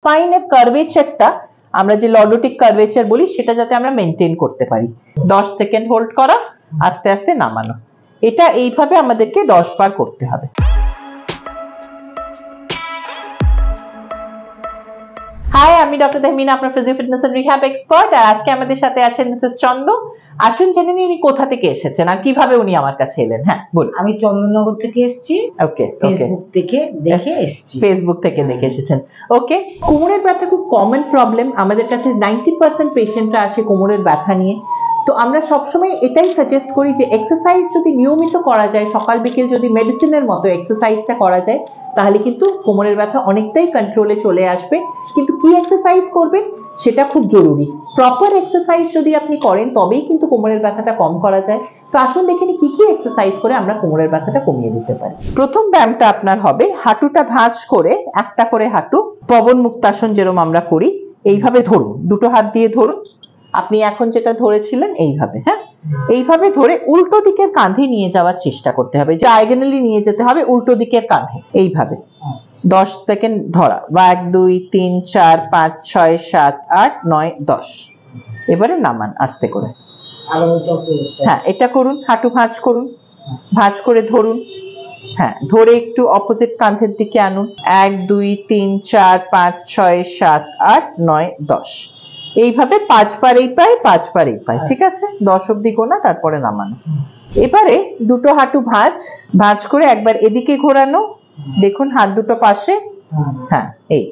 স্পাইনের কার্ভেচারটা আমরা যে লর্ডোটিক কার্ভেচার বলি সেটা যাতে আমরা মেনটেন করতে পারি। 10 সেকেন্ড হোল্ড করা, আস্তে আস্তে নামানো। এটা এইভাবে আমাদেরকে 10 বার করতে হবে। হাই, আমি ডক্টর তাহমিনা, আপনার physio fitness and rehab expert. আর আজকে আমাদের সাথে আছেন মিসেস চন্দ। আসুন জেনে নিই উনি কোথা থেকে এসেছেন আর কিভাবে উনি আমার কাছে এলেন। হ্যাঁ বলুন। আমি চন্দননগর থেকে এসেছি। ওকে, ফেসবুক থেকে দেখে এসেছি। ফেসবুক থেকে দেখে এসেছেন। ওকে, কোমরের ব্যথা খুব কমন প্রবলেম। আমাদের কাছে 90% পেশেন্টরা আসে কোমরের ব্যথা নিয়ে। তো আমরা সবসময় এটাই সাজেস্ট করি যে এক্সারসাইজ যদি নিয়মিত করা যায়, সকাল বিকেল যদি মেডিসিনের মতো এক্সারসাইজটা করা যায়, তাহলে কিন্তু কোমরের ব্যথা অনেকটাই কন্ট্রোলে চলে আসবে। কিন্তু কি এক্সারসাইজ করবেন সেটা খুব জরুরি। প্রপার এক্সারসাইজ যদি আপনি করেন তবেই কিন্তু কোমরের ব্যথাটা কম করা যায়। তো আসুন দেখে নিই কি কি এক্সারসাইজ করে আমরা কোমরের ব্যথাটা কমিয়ে দিতে পারি। প্রথম ব্যায়ামটা আপনার হবে হাঁটুটা ভাঁজ করে, একটা করে হাঁটু, পবন মুক্তাসন যেরকম আমরা করি এইভাবে ধরুন, দুটো হাত দিয়ে ধরুন। আপনি এখন যেটা ধরেছিলেন এইভাবে, হ্যাঁ, এইভাবে ধরে উল্টো দিকের কাঁধে নিয়ে যাওয়ার চেষ্টা করতে হবে। ডায়াগোনালি নিয়ে যেতে হবে উল্টো দিকের কাঁধে, এইভাবে 10 সেকেন্ড ধরা। 1 2 3 4 5 6 7 8 9 10। এবারে নামান আস্তে করে। হ্যাঁ, এটা করুন, হাঁটু ভাঁজ করুন, ভাঁজ করে ধরুন। হ্যাঁ, ধরে একটু অপোজিট কাঁধের দিকে আনুন। 1 2 3 4 5 6 7 8 9 10। এইভাবে 5 বার এই পায়, 5 বার এই পায়। ঠিক আছে, 10 অব্দি গোনা, তারপরে নামানো। এবারে দুটো হাঁটু ভাঁজ ভাঁজ করে একবার এদিকে ঘোরানো। দেখুন হাত দুটো পাশে। হ্যাঁ, এই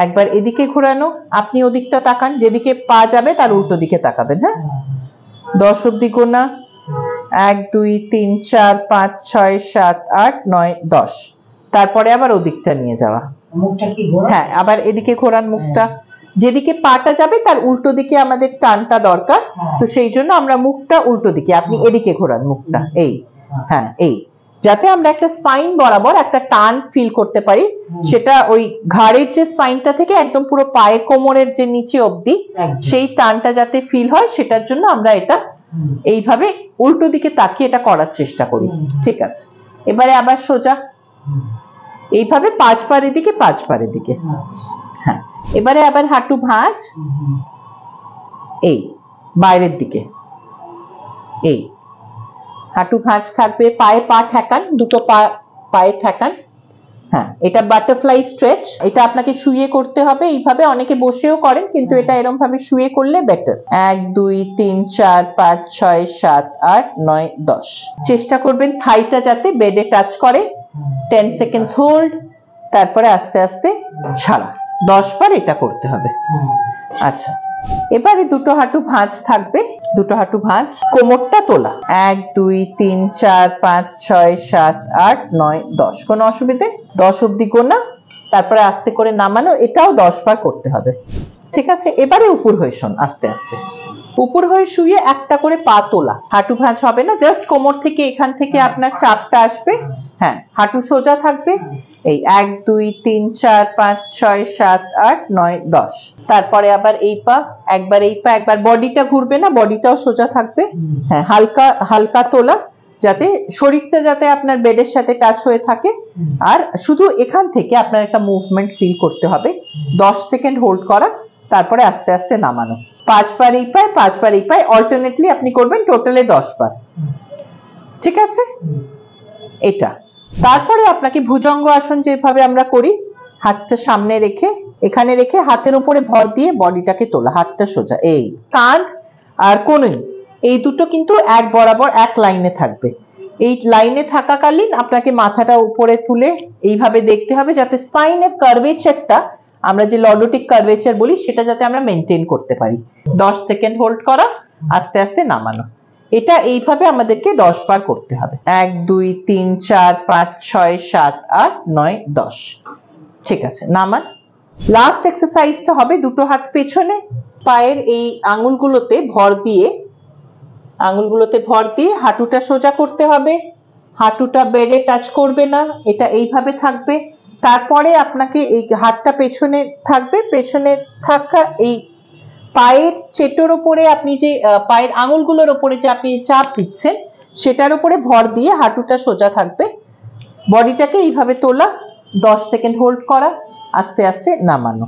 একবার এদিকে ঘোরানো। আপনি ওদিকটা তাকান, যেদিকে পা যাবে তার উল্টো দিকে তাকাবেন। হ্যাঁ, 10 অব্দি গোনা। 1 2 3 4 5 6 7 8 9 10। তারপরে আবার ওদিকটা নিয়ে যাওয়া। হ্যাঁ, আবার এদিকে ঘোরান মুখটা। যেদিকে পাটা যাবে তার উল্টো দিকে আমাদের টানটা দরকার, তো সেই জন্য আমরা মুখটা উল্টো দিকে, আপনি এদিকে ঘোরান মুখটা। এই, হ্যাঁ, এই, যাতে আমরা একটা স্পাইন বরাবর একটা টান ফিল করতে পারি। সেটা ওই ঘাড়ের যে স্পাইনটা থেকে একদম পুরো পায়ের কোমরের যে নিচে অবধি সেই টানটা যাতে ফিল হয়, সেটার জন্য আমরা এটা এইভাবে উল্টো দিকে তাকিয়ে এটা করার চেষ্টা করি। ঠিক আছে, এবারে আবার সোজা এইভাবে 5 বার এদিকে, 5 বার এদিকে। হ্যাঁ, এবারে আবার হাঁটু ভাঁজ, এই বাইরের দিকে, এই হাঁটু ভাঁজ থাকবে। পায়ে পা ঠেকান, দুটো পা পায়ে ঠেকান। হ্যাঁ, এটা বাটারফ্লাই স্ট্রেচ। এটা আপনাকে শুয়ে করতে হবে। এইভাবে অনেকে বসেও করেন, কিন্তু এটা এরকম ভাবে শুয়ে করলে বেটার। 1 2 3 4 5 6 7 8 9 10। চেষ্টা করবেন থাইটা যাতে বেডে টাচ করে। 10 সেকেন্ডস হোল্ড, তারপরে আস্তে আস্তে ছাড়া। 10 বার এটা করতে হবে। আচ্ছা, এবারে দুটো হাঁটু ভাঁজ থাকবে, দুটো হাঁটু ভাঁজ, কোমরটা তোলা। 1 2 3 4 5 6 7 8 9 10। কোনো অসুবিধে? 10 অব্দি গোনা, তারপরে আস্তে করে নামানো। এটাও 10 বার করতে হবে। ঠিক আছে, এবারে উপর হয়ে শোন, আস্তে আস্তে উপর হয়ে শুয়ে একটা করে পা তোলা। হাঁটু ভাঁজ হবে না, জাস্ট কোমর থেকে এখান থেকে আপনার চাপটা আসবে। হ্যাঁ, হাঁটু সোজা থাকবে। এই 1 2 3 4 5 6 7 8 9 10। তারপরে আবার এই পা, একবার এই পা, একবার বডিটা ঘুরবে না, বডিটাও সোজা থাকবে। হ্যাঁ, হালকা হালকা তোলা, যাতে শরীরটা যাতে আপনার বেডের সাথে টাচ হয়ে থাকে। আর শুধু এখান থেকে আপনার একটা মুভমেন্ট ফিল করতে হবে। 10 সেকেন্ড হোল্ড করা, তারপরে আস্তে আস্তে নামানো। 5 বার এই পায়, 5 বার এই পায়, অল্টারনেটলি আপনি করবেন, টোটালে 10 বার। ঠিক আছে, এটা। তারপরে আপনাকে ভুজঙ্গ আসন যেভাবে আমরা করি, হাতটা সামনে রেখে, এখানে রেখে হাতের উপরে ভর দিয়ে বডিটাকে তোলা, হাতটা সোজা। এই কাঁধ আর কোণে এই দুটো কিন্তু এক বরাবর এক লাইনে থাকবে। এই লাইনে থাকাকালীন আপনাকে মাথাটা উপরে তুলে এইভাবে দেখতে হবে, যাতে স্পাইনের কার্ভেচারটা, আমরা যে লর্ডোটিক কার্ভেচার বলি, সেটা যাতে আমরা মেনটেন করতে পারি। 10 সেকেন্ড হোল্ড করা, আস্তে আস্তে নামানো। এটা এইভাবে আমাদেরকে 10 বার করতে হবে। 1 2 3 4 5 6 7 8 9 10। ঠিক আছে, নামান। লাস্ট এক্সারসাইজটা হবে দুটো হাত পেছনে, পায়ের এই আঙুলগুলোতে ভর দিয়ে, আঙুলগুলোতে ভর দিয়ে হাঁটুটা সোজা করতে হবে। হাঁটুটা বেডে টাচ করবে না, এটা এইভাবে থাকবে। তারপরে আপনাকে এই হাতটা পেছনে থাকবে, পেছনে থাকা এই পায়ের চেটোর উপরে আপনি যে পায়ের আঙুলগুলোর উপরে যে আপনি চাপ দিচ্ছেন, সেটার উপরে ভর দিয়ে হাঁটুটা সোজা থাকবে। বডিটাকে এইভাবে তোলা, 10 সেকেন্ড হোল্ড করা, আস্তে আস্তে নামানো।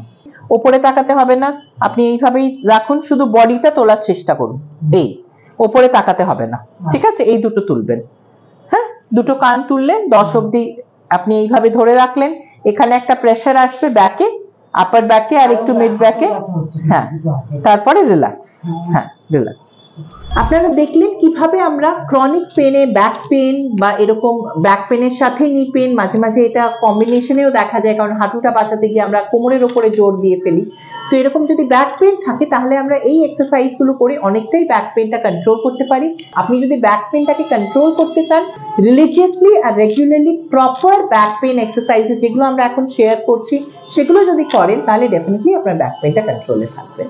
ওপরে তাকাতে হবে না, আপনি এইভাবেই রাখুন, শুধু বডিটা তোলার চেষ্টা করুন। এই ওপরে তাকাতে হবে না, ঠিক আছে? এই দুটো তুলবেন। হ্যাঁ, দুটো কান তুললেন, 10 অবধি আপনি এইভাবে ধরে রাখলেন। এখানে একটা প্রেসার আসবে ব্যাকে, আপার ব্যাকে আর একটু মিড ব্যাকে। হ্যাঁ, তারপরে রিল্যাক্স। হ্যাঁ, রিল্যাক্স। আপনারা দেখলেন কিভাবে আমরা ক্রনিক পেনে, ব্যাক পেন বা এরকম ব্যাক পেনের সাথে নি পেন, মাঝে মাঝে এটা কম্বিনেশনেও দেখা যায়, কারণ হাঁটুটা বাঁচাতে গিয়ে আমরা কোমরের ওপরে জোর দিয়ে ফেলি। তো এরকম যদি ব্যাক পেন থাকে তাহলে আমরা এই এক্সারসাইজ গুলো করে অনেকটাই ব্যাক পেনটা কন্ট্রোল করতে পারি। আপনি যদি ব্যাক পেনটাকে কন্ট্রোল করতে চান, রিলিজিয়াসলি আর regularly proper back pain exercises যেগুলো আমরা এখন শেয়ার করছি সেগুলো যদি করেন তাহলে ডেফিনেটলি আপনার ব্যাক পেনটা কন্ট্রোলে থাকবে।